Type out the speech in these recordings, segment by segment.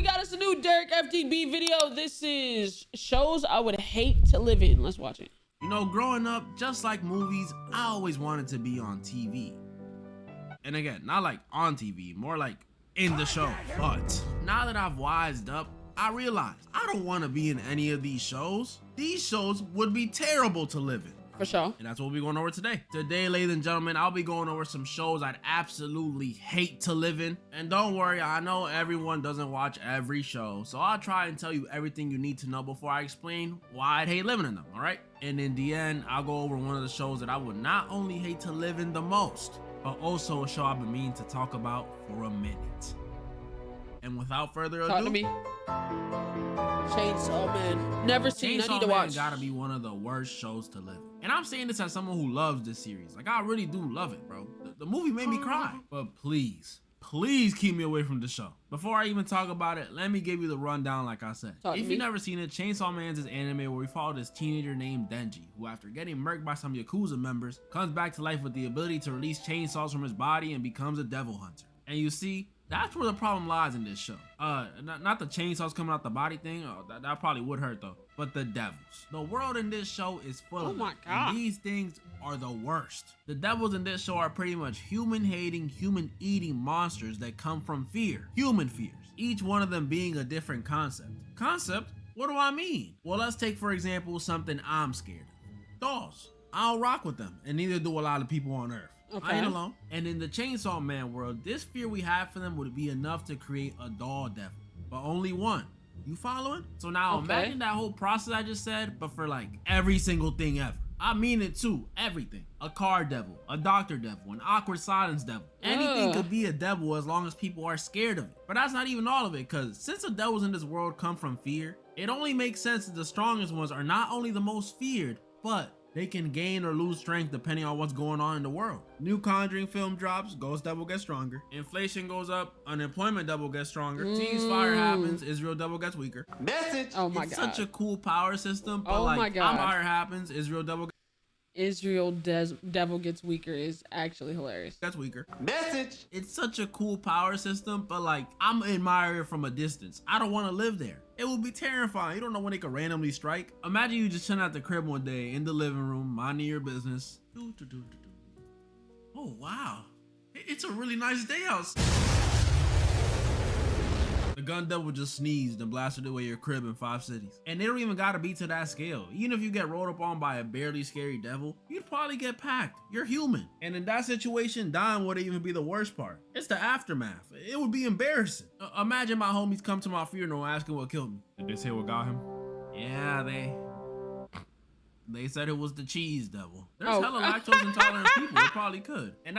we got us a new Derek FTB video. This is shows I would hate to live in. Let's watch it. You know, growing up, just like movies, I always wanted to be on TV. And again, not like on TV, more like in the show. But now that I've wised up, I realize I don't want to be in any of these shows. These shows would be terrible to live in. For sure. And that's what we're going over today. Today, ladies and gentlemen, I'll be going over some shows I'd absolutely hate to live in. And don't worry, I know everyone doesn't watch every show, so I'll try and tell you everything you need to know before I explain why I'd hate living in them, all right? And in the end, I'll go over one of the shows that I would not only hate to live in the most, but also a show I've been meaning to talk about for a minute. And without further ado, Talk to me. Chainsaw Man. Never seen. I need to watch. Gotta be one of the worst shows to live in. And I'm saying this as someone who loves this series. Like, I really do love it, bro. The movie made me cry. But please keep me away from the show. Before I even talk about it, let me give you the rundown like I said. If you've never seen it, Chainsaw Man's is anime where we follow this teenager named Denji, who after getting murked by some Yakuza members, comes back to life with the ability to release chainsaws from his body and becomes a devil hunter. And you see, that's where the problem lies in this show. Not the chainsaws coming out the body thing. Oh, that probably would hurt though. But the devils. The world in this show is full of them. Oh my God. And these things are the worst. The devils in this show are pretty much human-hating, human-eating monsters that come from fear. Human fears. Each one of them being a different concept. Concept? What do I mean? Well, let's take for example something I'm scared of. Dolls. I don't rock with them, and neither do a lot of people on Earth. Okay. I ain't alone. And in the Chainsaw Man world, this fear we have for them would be enough to create a doll devil, but only one. You following? So now imagine that whole process I just said, but for like every single thing ever. I mean it too, everything. A car devil, a doctor devil, an awkward silence devil. Anything could be a devil as long as people are scared of it. But that's not even all of it, because since the devils in this world come from fear, it only makes sense that the strongest ones are not only the most feared, but they can gain or lose strength depending on what's going on in the world. New Conjuring film drops, Ghost Devil gets stronger. Inflation goes up, unemployment devil gets stronger. Ceasefire happens, Israel devil gets weaker. Message! Oh my It's God. such a cool power system, but my like God. Empire happens, Israel devil devil gets weaker is actually hilarious. gets weaker. Message! It's such a cool power system, but like I'm admiring it from a distance. I don't want to live there. It would be terrifying. You don't know when they could randomly strike. Imagine you just chilling at the crib one day in the living room, minding your business. Oh wow, it's a really nice day outside. The gun devil just sneezed and blasted away your crib in 5 cities. And they don't even gotta be to that scale. Even if you get rolled up on by a barely scary devil, you'd probably get packed. You're human. And in that situation, dying wouldn't even be the worst part. It's the aftermath. It would be embarrassing. Imagine my homies come to my funeral asking what killed me. Did they say what got him? Yeah, they said it was the cheese devil. There's hella lactose intolerant people. It probably could. And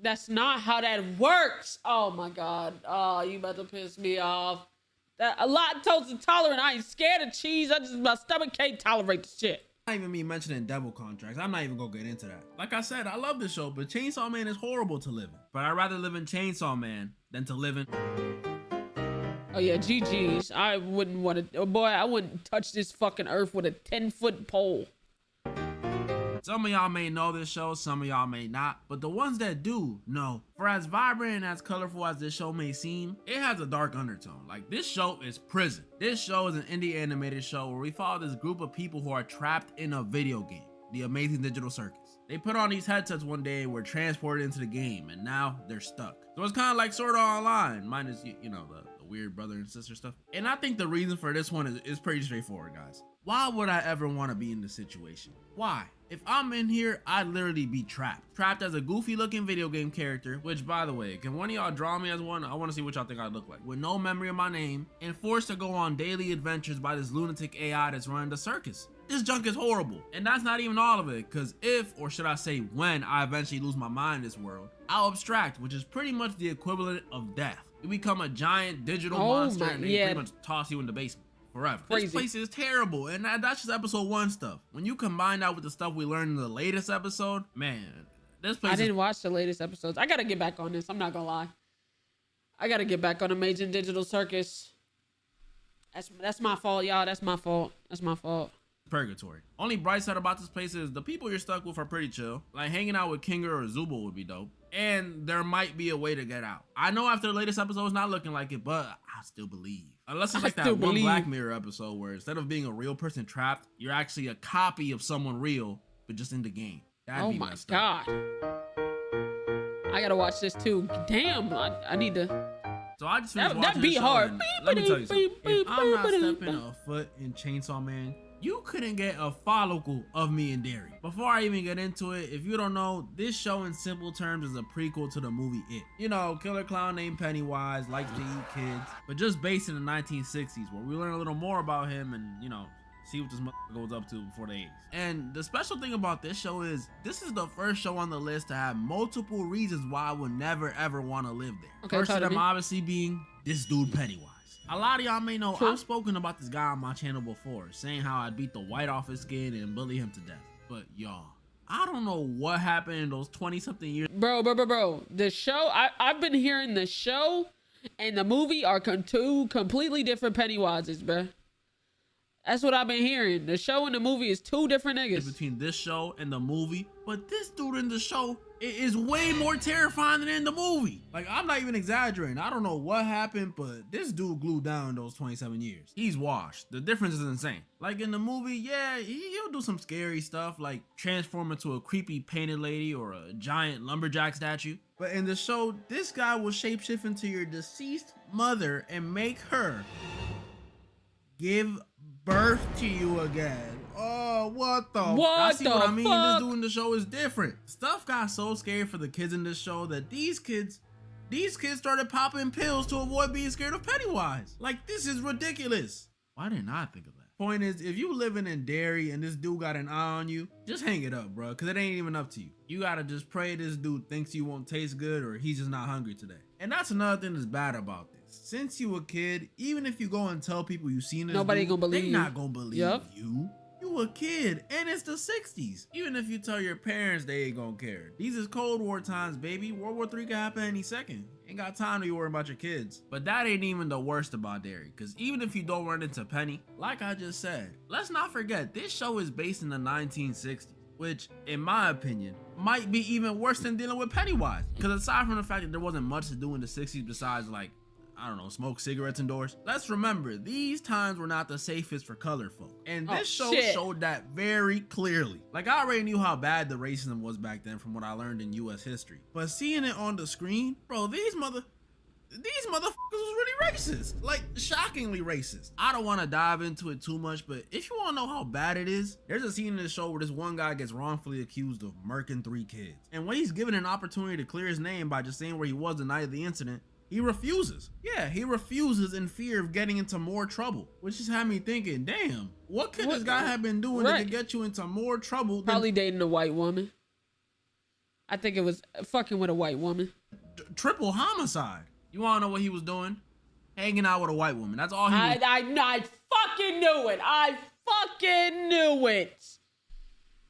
That's not how that works. Oh my God. Oh, you about to piss me off. That a lactose intolerant. I ain't scared of cheese. My stomach can't tolerate the shit. not even me mentioning devil contracts. I'm not even gonna get into that. Like I said, I love this show, but Chainsaw Man is horrible to live in. But I'd rather live in Chainsaw Man than to live in... Oh yeah, GG's. I wouldn't want to... Oh boy, I wouldn't touch this fucking earth with a 10-foot pole. Some of y'all may know this show, some of y'all may not, but the ones that do know. For as vibrant and as colorful as this show may seem, it has a dark undertone. Like, this show is prison. This show is an indie animated show where we follow this group of people who are trapped in a video game, the amazing digital circus. They put on these headsets one day, were transported into the game, and now they're stuck. So it's kind of like Sword Art Online, minus, you know, the weird brother and sister stuff. And I think the reason for this one is pretty straightforward, guys. Why would I ever want to be in this situation? Why? If I'm in here, I'd literally be trapped. Trapped as a goofy looking video game character, which by the way, can one of y'all draw me as one? I want to see what y'all think I look like. With no memory of my name and forced to go on daily adventures by this lunatic AI that's running the circus. This junk is horrible. And that's not even all of it, because if, or should I say when, I eventually lose my mind in this world, I'll abstract, which is pretty much the equivalent of death. You become a giant digital monster and they pretty much toss you in the basement forever. Crazy. This place is terrible, and that's just episode 1 stuff. When you combine that with the stuff we learned in the latest episode, man, this place I didn't watch the latest episodes. I gotta get back on this, I'm not gonna lie. I gotta get back on Amazing Digital Circus. That's my fault, y'all. That's my fault. That's my fault. Purgatory. Only bright side about this place is the people you're stuck with are pretty chill. Like hanging out with Kinger or Zubo would be dope. and there might be a way to get out. I know after the latest episode it's not looking like it, but I still believe. Unless it's like that one Black Mirror episode where instead of being a real person trapped, you're actually a copy of someone real, but just in the game. That'd be my God. I gotta watch this too. Damn, I need to. So I just finished watching that'd be this show, hard. Let me tell you something. If I'm not stepping a foot in Chainsaw Man, you couldn't get a follicle of me and Derry. Before I even get into it, if you don't know, this show in simple terms is a prequel to the movie It. You know, killer clown named Pennywise, likes to eat kids, but just based in the 1960s, where we learn a little more about him and, you know, see what this motherfucker goes up to before the 80s. And the special thing about this show is, this is the first show on the list to have multiple reasons why I would never ever want to live there. Okay, first of them obviously being this dude Pennywise. A lot of y'all may know I've spoken about this guy on my channel before, saying how I beat the white off his skin and bully him to death. But y'all, I don't know what happened in those 20-something years. Bro. The show, I've been hearing the show and the movie are two completely different Pennywises, bro. That's what I've been hearing. The show and the movie is two different niggas. Between this show and the movie, but this dude in the show is way more terrifying than in the movie. Like, I'm not even exaggerating. I don't know what happened, but this dude glued down those 27 years. He's washed. The difference is insane. Like in the movie, yeah, he'll do some scary stuff, like transform into a creepy painted lady or a giant lumberjack statue. But in the show, this guy will shapeshift into your deceased mother and make her give birth to you again. Oh, what the I see what I mean? This dude in the show is different. Stuff got so scary for the kids in this show that these kids started popping pills to avoid being scared of Pennywise. Like, this is ridiculous. Why didn't I think of that? Point is, if you living in Derry and this dude got an eye on you, just hang it up, bro, because it ain't even up to you. You gotta just pray this dude thinks you won't taste good or he's just not hungry today. And that's another thing that's bad about this. Since you a kid, even if you go and tell people you seen this nobody dude, gonna believe they you. not gonna believe you. You a kid, and it's the 60s. Even if you tell your parents, they ain't gonna care. These is Cold War times, baby. World War III can happen any second. Ain't got time to be worrying about your kids. But that ain't even the worst about Derry, because even if you don't run into Penny, like I just said, let's not forget, this show is based in the 1960s. Which, in my opinion, might be even worse than dealing with Pennywise. Because aside from the fact that there wasn't much to do in the 60s besides, like, I don't know, smoke cigarettes indoors. Let's remember, these times were not the safest for colored folk. And this show showed that very clearly. Like, I already knew how bad the racism was back then from what I learned in US history. But seeing it on the screen, bro, these motherfuckers was really racist. Like, shockingly racist. I don't want to dive into it too much, but if you want to know how bad it is, there's a scene in the show where this one guy gets wrongfully accused of murking 3 kids. And when he's given an opportunity to clear his name by just saying where he was the night of the incident, he refuses. Yeah, he refuses in fear of getting into more trouble, which just had me thinking, damn, what could this guy have been doing that could get you into more trouble? Probably dating a white woman. I think it was fucking with a white woman. Triple homicide. You wanna know what he was doing? Hanging out with a white woman. That's all he was. I fucking knew it. I fucking knew it.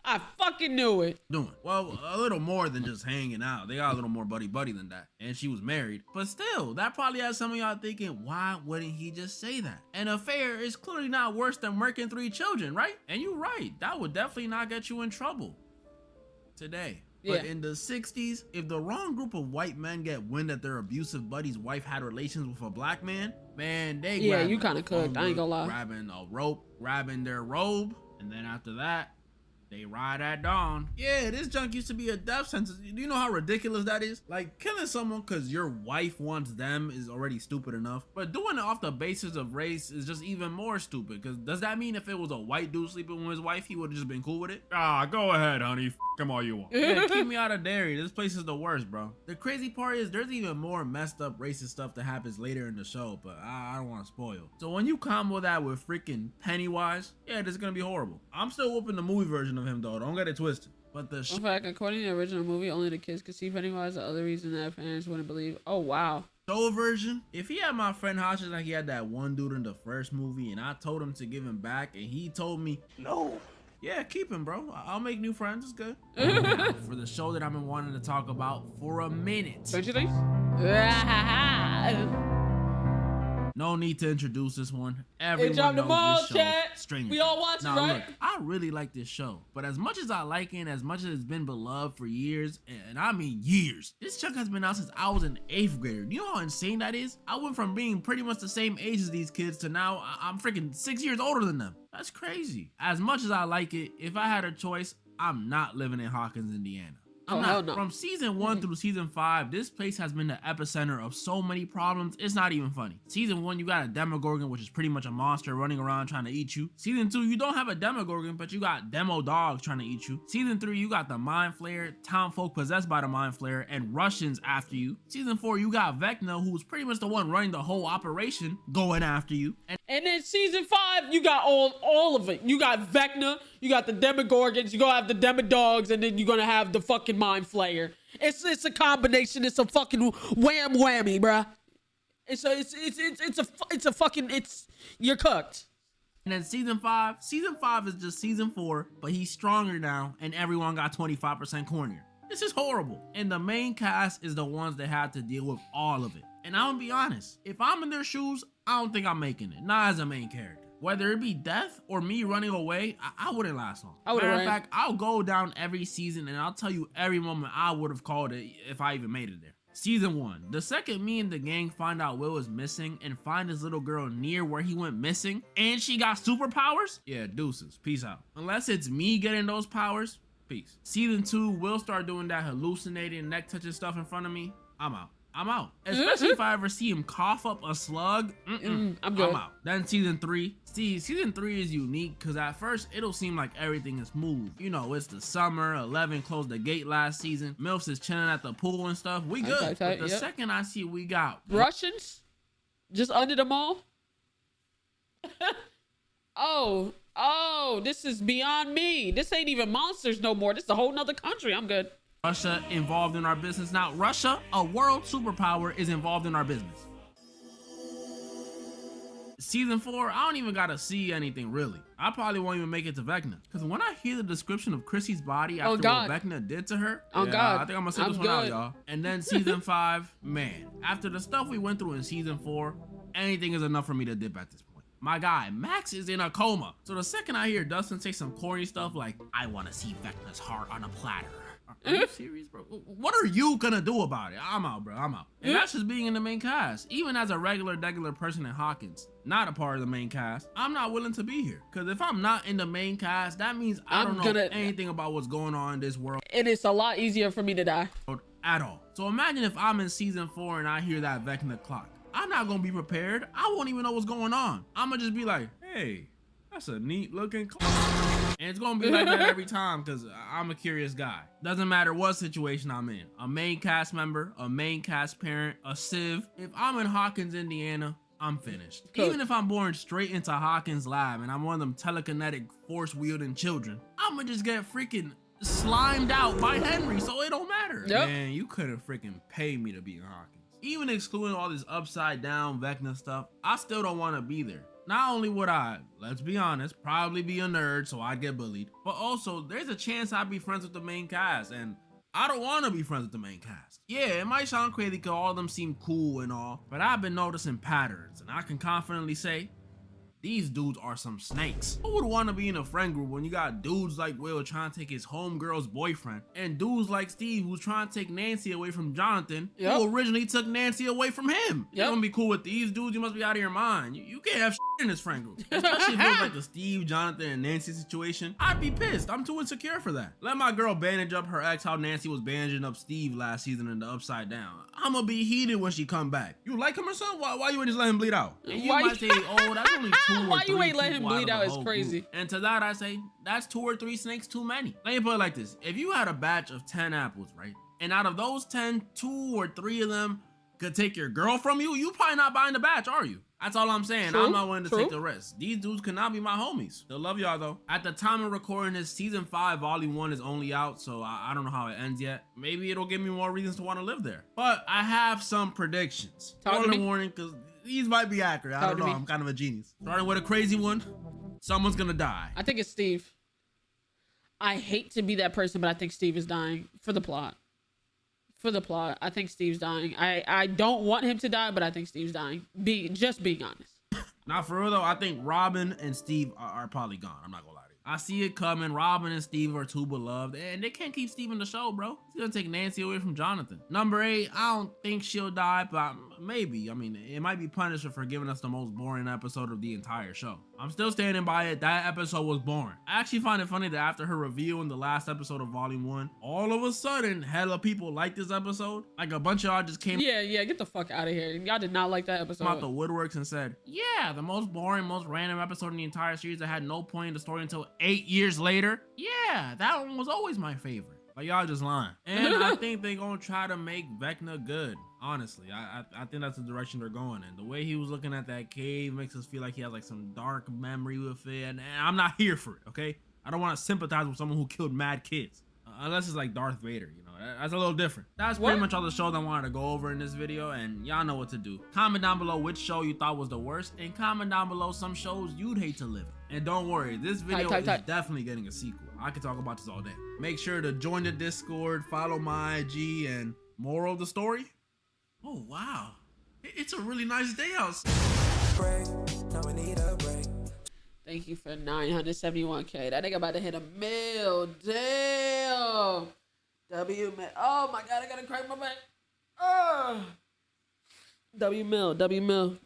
I fucking knew it. Doing well, a little more than just hanging out. They got a little more buddy than that. And she was married. But still, that probably has some of y'all thinking, why wouldn't he just say that? An affair is clearly not worse than murking 3 children, right? And you're right. That would definitely not get you in trouble today. But in the 60s, if the wrong group of white men get wind that their abusive buddy's wife had relations with a black man, they grab you kind of cooked. I ain't gonna lie. Grabbing a rope, grabbing their robe, and then after that, they ride at dawn. Yeah, this junk used to be a death sentence. Do you know how ridiculous that is? Like, killing someone because your wife wants them is already stupid enough. But doing it off the basis of race is just even more stupid. Because does that mean if it was a white dude sleeping with his wife, he would have just been cool with it? Ah, go ahead, honey. F him all you want. Yeah, keep me out of Derry. This place is the worst, bro. The crazy part is there's even more messed up racist stuff that happens later in the show, but I don't want to spoil. So when you combo that with freaking Pennywise, yeah, this is going to be horrible. I'm still whooping the movie version of him, though. Don't get it twisted. But the in fact, according to the original movie, only the kids could see Pennywise. The other reason that parents wouldn't believe. Oh, wow. Show version, if he had my friend Hawkins like he had that one dude in the first movie and I told him to give him back and he told me no, yeah, keep him, bro. I'll make new friends. It's good. Now, for the show that I've been wanting to talk about for a minute. Don't you think? No need to introduce this one. It Everyone dropped the knows ball, this show. chat. Stranger We all Things. watch it, Now, right? look, I really like this show, but as much as I like it, and as much as it's been beloved for years, and I mean years, this show has been out since I was in 8th grade. You know how insane that is? I went from being pretty much the same age as these kids to now I'm freaking 6 years older than them. That's crazy. As much as I like it, if I had a choice, I'm not living in Hawkins, Indiana. I'm not. Hell no. From season 1 through season 5, this place has been the epicenter of so many problems. It's not even funny. Season 1, you got a Demogorgon, which is pretty much a monster running around trying to eat you. Season 2, you don't have a Demogorgon, but you got demo dogs trying to eat you. Season 3, you got the Mind Flayer, town folk possessed by the Mind Flayer, and Russians after you. Season 4, you got Vecna, who's pretty much the one running the whole operation, going after you. And then season 5, you got all of it. You got Vecna, you got the Demogorgons, you gonna have the Demodogs, and then you're gonna have the fucking Mind Flayer. It's a combination. It's a fucking wham whammy, bruh. You're cooked. And then season 5 is just season 4, but he's stronger now, and everyone got 25% cornier. This is horrible. And the main cast is the ones that had to deal with all of it. And I'm gonna be honest, if I'm in their shoes, I don't think I'm making it. Not as a main character. Whether it be death or me running away, I wouldn't last long. Matter of fact, I'll go down every season and I'll tell you every moment I would have called it if I even made it there. Season 1. The second me and the gang find out Will is missing and find his little girl near where he went missing, and she got superpowers, yeah, deuces. Peace out. Unless it's me getting those powers, peace. Season 2, Will start doing that hallucinating neck touching stuff in front of me, I'm out. Especially if I ever see him cough up a slug. I'm out. Then season 3. See, season 3 is unique because at first it'll seem like everything is smooth. You know, it's the summer, 11 closed the gate last season. Milfs is chilling at the pool and stuff. We good. But the second I see we got Russians just under the mall. Oh, this is beyond me. This ain't even monsters no more. This is a whole nother country. I'm good. Russia involved in our business. Now, Russia, a world superpower, is involved in our business. Season 4, I don't even gotta see anything really. I probably won't even make it to Vecna. Because when I hear the description of Chrissy's body after what Vecna did to her, I think I'm gonna sit this one out, y'all. And then season 5, man, after the stuff we went through in season 4, anything is enough for me to dip at this point. My guy, Max, is in a coma. So the second I hear Dustin say some corny stuff like, I wanna see Vecna's heart on a platter. Are you serious, bro? What are you gonna do about it? I'm out, bro. I'm out. And that's just being in the main cast. Even as a regular person in Hawkins, not a part of the main cast, I'm not willing to be here. Because if I'm not in the main cast, that means I don't know anything about what's going on in this world. And it's a lot easier for me to die. At all. So imagine if I'm in season 4 and I hear that Vecna clock. I'm not gonna be prepared. I won't even know what's going on. I'm gonna just be like, hey, that's a neat looking clock. And it's gonna be like that every time because I'm a curious guy. Doesn't matter what situation I'm in. A main cast member, a main cast parent, a civ. If I'm in Hawkins, Indiana, I'm finished. Even if I'm born straight into Hawkins lab and I'm one of them telekinetic force wielding children, I'm gonna just get freaking slimed out by Henry, so it don't matter. Man, you couldn't freaking pay me to be in Hawkins. Even excluding all this upside down Vecna stuff, I still don't want to be there. Not only would I, let's be honest, probably be a nerd so I'd get bullied, but also there's a chance I'd be friends with the main cast, and I don't want to be friends with the main cast. Yeah, it might sound crazy because all of them seem cool and all, but I've been noticing patterns, and I can confidently say, these dudes are some snakes. Who would want to be in a friend group when you got dudes like Will trying to take his homegirl's boyfriend and dudes like Steve who's trying to take Nancy away from Jonathan, who originally took Nancy away from him? You gonna be cool with these dudes? You must be out of your mind. You can't have shit in this friend group. Especially if it was like the Steve, Jonathan, and Nancy situation. I'd be pissed. I'm too insecure for that. Let my girl bandage up her ex how Nancy was bandaging up Steve last season in the Upside Down. I'm gonna be heated when she come back. You like him or something? Why you ain't just let him bleed out? And you might say, oh, that's only 2 or 3 Why you ain't let him bleed out is crazy. Group. And to that I say, that's 2 or 3 snakes too many. Let me put it like this. If you had a batch of 10 apples, right? And out of those 10, 2 or 3 of them could take your girl from you, you probably not buying the batch, are you? That's all I'm saying. I'm not willing to take the rest. These dudes cannot be my homies. They'll love y'all though. At the time of recording this, season 5 volume 1 is only out, so I don't know how it ends yet. Maybe it'll give me more reasons to want to live there. But I have some predictions. Warning, because these might be accurate. I don't know. I'm kind of a genius. Starting with a crazy one. Someone's gonna die. I think it's Steve. I hate to be that person, but I think Steve is dying for the plot. For the plot, I think Steve's dying. I don't want him to die, but I think Steve's dying. Just being honest. Not for real though. I think Robin and Steve are probably gone. I'm not gonna lie to you. I see it coming. Robin and Steve are too beloved, and they can't keep Steve in the show, bro. It's gonna take Nancy away from Jonathan. Number 8, I don't think she'll die, but maybe. I mean, it might be Punisher for giving us the most boring episode of the entire show. I'm still standing by it. That episode was boring. I actually find it funny that after her review in the last episode of Volume 1, all of a sudden, hella people like this episode. Like a bunch of y'all just came Yeah, get the fuck out of here. Y'all did not like that episode. out the woodworks and said, yeah, the most boring, most random episode in the entire series that had no point in the story until 8 years later. Yeah, that one was always my favorite. Like, y'all just lying. And I think they gonna try to make Vecna good. Honestly, I think that's the direction they're going in. The way he was looking at that cave makes us feel like he has like some dark memory with it, and I'm not here for it, okay? I don't want to sympathize with someone who killed mad kids. Unless it's like Darth Vader, you know, that's a little different. That's pretty much all the shows I wanted to go over in this video, and y'all know what to do. Comment down below which show you thought was the worst, and comment down below some shows you'd hate to live in. And don't worry, this video is definitely getting a sequel. I could talk about this all day. Make sure to join the Discord, follow my IG, and moral of the story? Oh, wow. It's a really nice day outside. Thank you for 971K. That nigga about to hit a mil. Damn. W mil. Oh my God, I gotta crack my back. W mil.